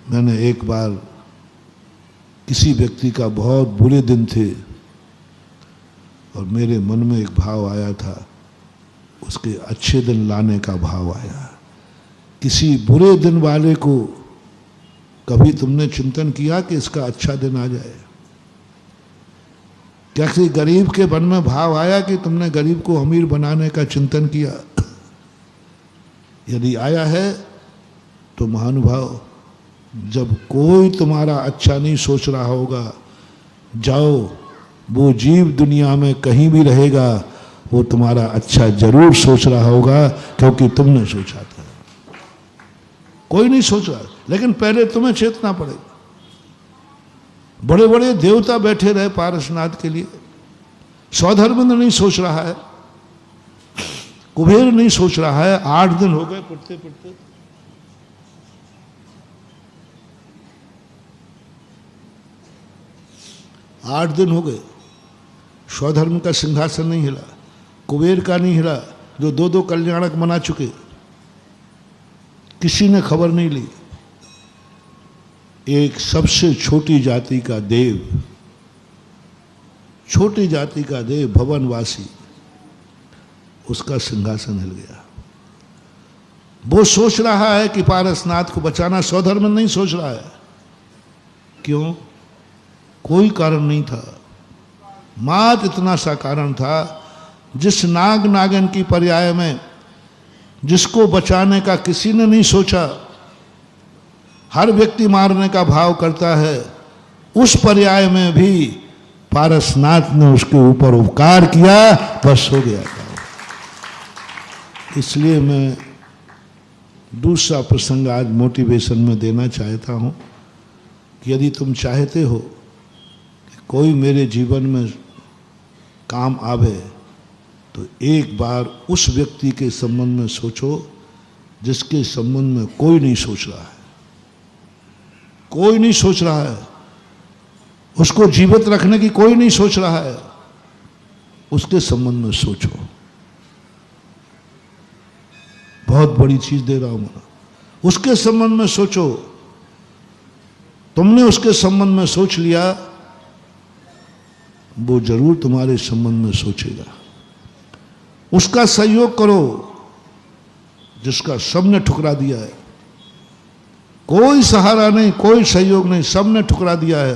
मैंने एक बार किसी व्यक्ति का बहुत बुरे दिन थे और मेरे मन में एक भाव आया था, उसके अच्छे दिन लाने का भाव आया। किसी बुरे दिन वाले को कभी तुमने चिंतन किया कि इसका अच्छा दिन आ जाए? क्या किसी गरीब के मन में भाव आया कि तुमने गरीब को अमीर बनाने का चिंतन किया? यदि आया है तो महानुभाव, जब कोई तुम्हारा अच्छा नहीं सोच रहा होगा, जाओ, वो जीव दुनिया में कहीं भी रहेगा, वो तुम्हारा अच्छा जरूर सोच रहा होगा, क्योंकि तुमने सोचा था। कोई नहीं सोच रहा, लेकिन पहले तुम्हें चेतना पड़ेगा। बड़े बड़े देवता बैठे रहे पारसनाथ के लिए, स्वधर्मेंद्र नहीं सोच रहा है, कुबेर नहीं सोच रहा है। 8 दिन हो गए पढ़ते पढ़ते, 8 दिन हो गए, स्वधर्म का सिंहासन नहीं हिला, कुबेर का नहीं हिला, जो 2-2 कल्याणक मना चुके, किसी ने खबर नहीं ली। एक सबसे छोटी जाति का देव, छोटी जाति का देव भवनवासी, उसका सिंहासन हिल गया। वो सोच रहा है कि पारसनाथ को बचाना, स्वधर्म नहीं सोच रहा है। क्यों? कोई कारण नहीं था, मात्र इतना सा कारण था, जिस नाग नागिन की पर्याय में जिसको बचाने का किसी ने नहीं सोचा, हर व्यक्ति मारने का भाव करता है, उस पर्याय में भी पारसनाथ ने उसके ऊपर उपकार किया, बस हो गया था। इसलिए मैं दूसरा प्रसंग आज मोटिवेशन में देना चाहता हूं कि यदि तुम चाहते हो कि कोई मेरे जीवन में काम आवे, तो एक बार उस व्यक्ति के संबंध में सोचो जिसके संबंध में कोई नहीं सोच रहा है, कोई नहीं सोच रहा है, उसको जीवित रखने की कोई नहीं सोच रहा है, उसके संबंध में सोचो। बहुत बड़ी चीज दे रहा हूं मैं, उसके संबंध में सोचो। तुमने उसके संबंध में सोच लिया, वो जरूर तुम्हारे संबंध में सोचेगा। उसका सहयोग करो जिसका सबने ठुकरा दिया है। कोई सहारा नहीं, कोई सहयोग नहीं, सबने ठुकरा दिया है।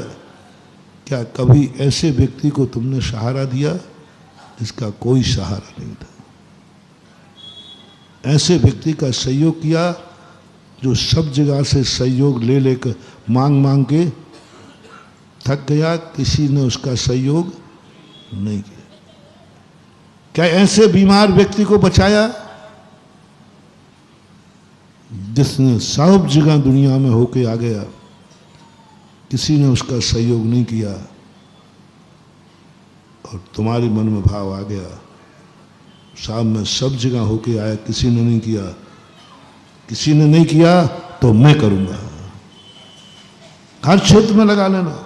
क्या कभी ऐसे व्यक्ति को तुमने सहारा दिया जिसका कोई सहारा नहीं था? ऐसे व्यक्ति का सहयोग किया जो सब जगह से सहयोग ले लेकर मांग मांग के थक गया, किसी ने उसका सहयोग नहीं किया। क्या ऐसे बीमार व्यक्ति को बचाया जिसने सब जगह दुनिया में होके आ गया, किसी ने उसका सहयोग नहीं किया, और तुम्हारे मन में भाव आ गया, साहब मैं सब जगह होके आया, किसी ने नहीं किया, किसी ने नहीं किया तो मैं करूंगा। हर क्षेत्र में लगा लेना,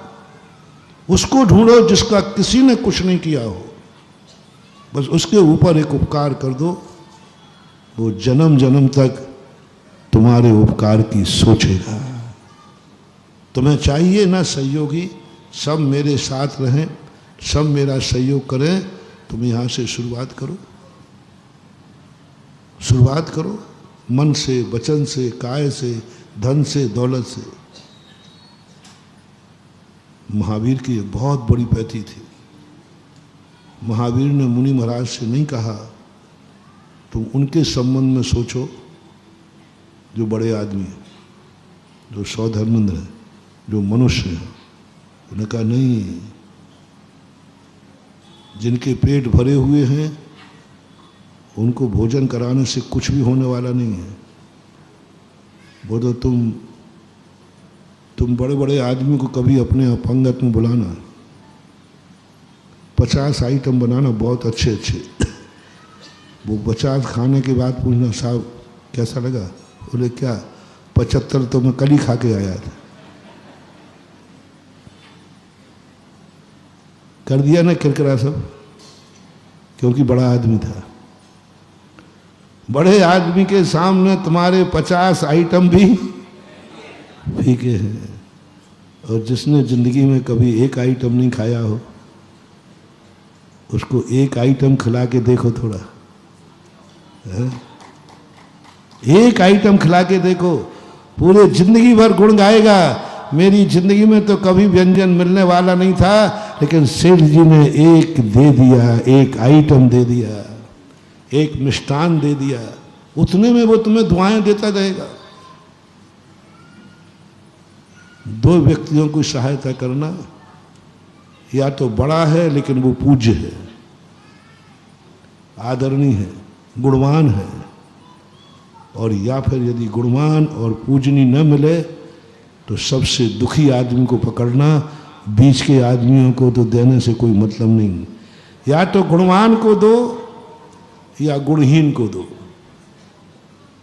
उसको ढूंढो जिसका किसी ने कुछ नहीं किया हो, बस उसके ऊपर एक उपकार कर दो, वो जन्म जन्म तक तुम्हारे उपकार की सोचेगा। तुम्हें चाहिए ना सहयोगी, सब मेरे साथ रहें, सब मेरा सहयोग करें। तुम यहां से शुरुआत करो, शुरुआत करो, मन से, वचन से, काय से, धन से, दौलत से। महावीर की एक बहुत बड़ी पैथी थी। महावीर ने मुनि महाराज से नहीं कहा तुम उनके संबंध में सोचो जो बड़े आदमी हैं, जो स्वधर्मेंद्र हैं, जो मनुष्य हैं। उन्होंने कहा नहीं, जिनके पेट भरे हुए हैं उनको भोजन कराने से कुछ भी होने वाला नहीं है। वो तो तुम बड़े बड़े आदमी को कभी अपने अपंगत में बुलाना, 50 आइटम बनाना बहुत अच्छे अच्छे, वो 50 खाने के बाद पूछना साहब कैसा लगा? बोले क्या 75 तो मैं कल ही खा के आया था। कर दिया ना किरकिरा सब, क्योंकि बड़ा आदमी था। बड़े आदमी के सामने तुम्हारे 50 आइटम भी फीके हैं। और जिसने ज़िंदगी में कभी एक आइटम नहीं खाया हो, उसको एक आइटम खिला के देखो थोड़ा, है? एक आइटम खिला के देखो, पूरे जिंदगी भर गुण गाएगा। मेरी जिंदगी में तो कभी व्यंजन मिलने वाला नहीं था, लेकिन सेठ जी ने एक दे दिया, एक आइटम दे दिया, एक मिष्ठान दे दिया, उतने में वो तुम्हें दुआएं देता रहेगा। दो व्यक्तियों की सहायता करना, या तो बड़ा है लेकिन वो पूज्य है, आदरणीय है, गुणवान है, और या फिर यदि गुणवान और पूजनीय न मिले तो सबसे दुखी आदमी को पकड़ना, बीच के आदमियों को तो देने से कोई मतलब नहीं। या तो गुणवान को दो या गुणहीन को दो,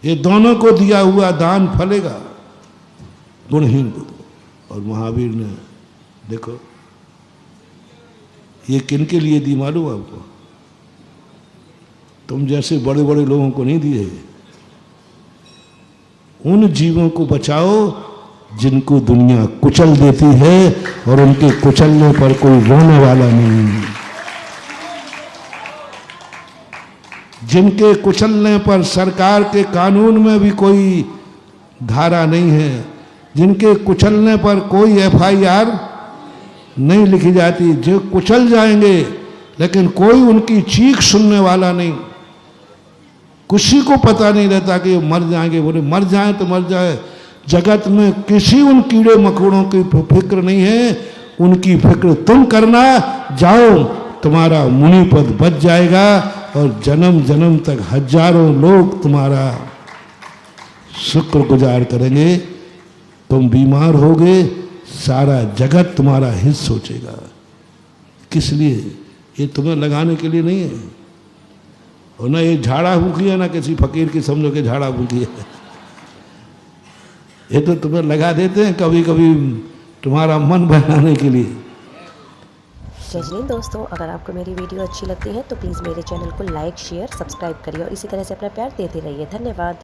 ये दोनों को दिया हुआ दान फलेगा, गुणहीन को दो। और महावीर ने देखो ये किन के लिए दी मालूम आपको? तुम जैसे बड़े बड़े लोगों को नहीं दिए, उन जीवों को बचाओ जिनको दुनिया कुचल देती है, और उनके कुचलने पर कोई रोने वाला नहीं। जिनके कुचलने पर सरकार के कानून में भी कोई धारा नहीं है, जिनके कुचलने पर कोई FIR नहीं लिखी जाती, जो कुचल जाएंगे लेकिन कोई उनकी चीख सुनने वाला नहीं। किसी को पता नहीं रहता कि मर जाएंगे, बोले मर जाए तो मर जाए। जगत में किसी उन कीड़े मकोड़ों की फिक्र नहीं है, उनकी फिक्र तुम करना, जाओ तुम्हारा मुनि पद बच जाएगा, और जन्म जन्म तक हजारों लोग तुम्हारा शुक्रगुजार करेंगे। तुम बीमार होगे, सारा जगत तुम्हारा हित सोचेगा। किस लिए? ये तुम्हें लगाने के लिए नहीं है, और ना ये झाड़ा फूकी है, ना किसी फकीर की समझो के झाड़ा फूकी है। ये तो तुम्हें लगा देते हैं कभी कभी तुम्हारा मन बहलाने के लिए। जय हिंद दोस्तों, अगर आपको मेरी वीडियो अच्छी लगती है तो प्लीज़ मेरे चैनल को लाइक, शेयर, सब्सक्राइब करिए और इसी तरह से अपना प्यार देते रहिए। धन्यवाद।